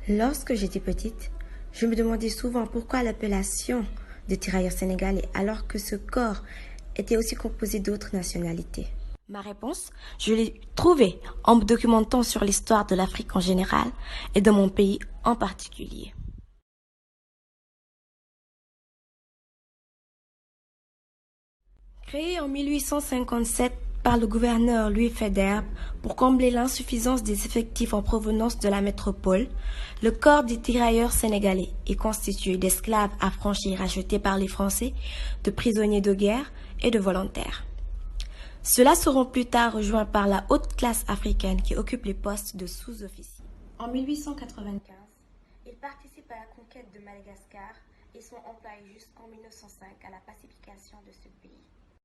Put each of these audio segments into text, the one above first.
Lorsque j'étais petite, je me demandais souvent pourquoi l'appellation de tirailleurs sénégalais alors que ce corps était aussi composé d'autres nationalités. Ma réponse, je l'ai trouvée en me documentant sur l'histoire de l'Afrique en général et de mon pays en particulier. Créé en 1857 par le gouverneur Louis Faidherbe pour combler l'insuffisance des effectifs en provenance de la métropole, le corps des tirailleurs sénégalais est constitué d'esclaves affranchis rachetés par les Français, de prisonniers de guerre et de volontaires. Ceux-là seront plus tard rejoints par la haute classe africaine qui occupe les postes de sous-officiers. En 1895, ils participent à la conquête de Madagascar et sont employés jusqu'en 1905 à la pacification de ce pays.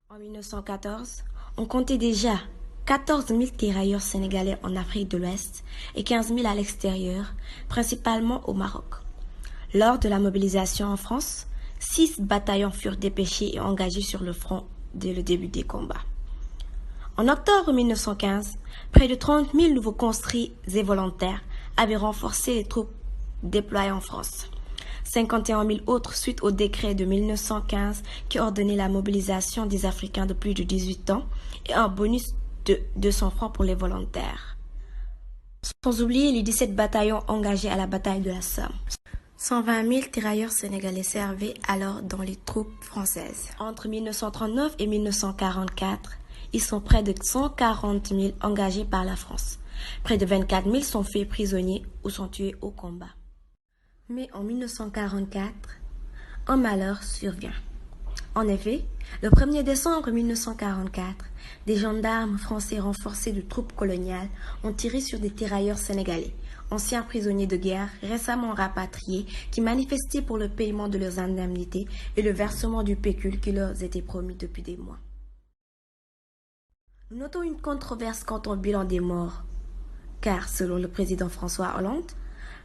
En 1914, on comptait déjà 14 000 tirailleurs sénégalais en Afrique de l'Ouest et 15 000 à l'extérieur, principalement au Maroc. Lors de la mobilisation en France, 6 bataillons furent dépêchés et engagés sur le front dès le début des combats. En octobre 1915, près de 30 000 nouveaux conscrits et volontaires avaient renforcé les troupes déployées en France. 51 000 autres suite au décret de 1915 qui ordonnait la mobilisation des Africains de plus de 18 ans et un bonus de 200 francs pour les volontaires. Sans oublier les 17 bataillons engagés à la bataille de la Somme. 120 000 tirailleurs sénégalais servaient alors dans les troupes françaises. Entre 1939 et 1944, ils sont près de 140 000 engagés par la France. Près de 24 000 sont faits prisonniers ou sont tués au combat. Mais en 1944, un malheur survient. En effet, le 1er décembre 1944, des gendarmes français renforcés de troupes coloniales ont tiré sur des tirailleurs sénégalais, anciens prisonniers de guerre récemment rapatriés qui manifestaient pour le paiement de leurs indemnités et le versement du pécule qui leur était promis depuis des mois. Nous notons une controverse quant au bilan des morts, car selon le président François Hollande,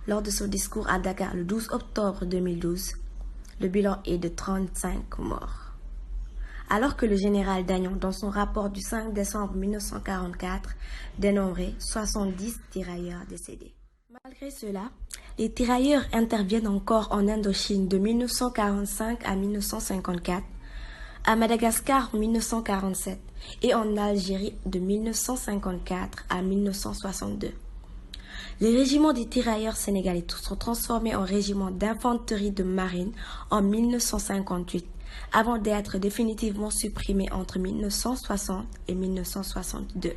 lors de son discours à Dakar le 12 octobre 2012, le bilan est de 35 morts. Alors que le général Dagnon, dans son rapport du 5 décembre 1944, dénombrait 70 tirailleurs décédés. Malgré cela, les tirailleurs interviennent encore en Indochine de 1945 à 1954, à Madagascar en 1947 et en Algérie de 1954 à 1962. Les régiments des tirailleurs sénégalais sont transformés en régiments d'infanterie de marine en 1958, avant d'être définitivement supprimés entre 1960 et 1962.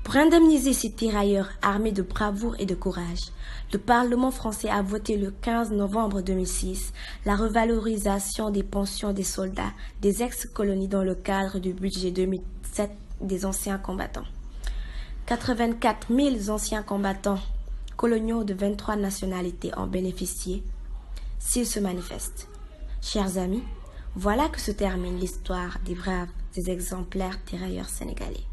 Pour indemniser ces tirailleurs armés de bravoure et de courage, le Parlement français a voté le 15 novembre 2006 la revalorisation des pensions des soldats des ex-colonies dans le cadre du budget 2007 des anciens combattants. 84 000 anciens combattants coloniaux de 23 nationalités en bénéficié s'ils se manifestent. Chers amis, voilà que se termine l'histoire des braves, des exemplaires tirailleurs sénégalais.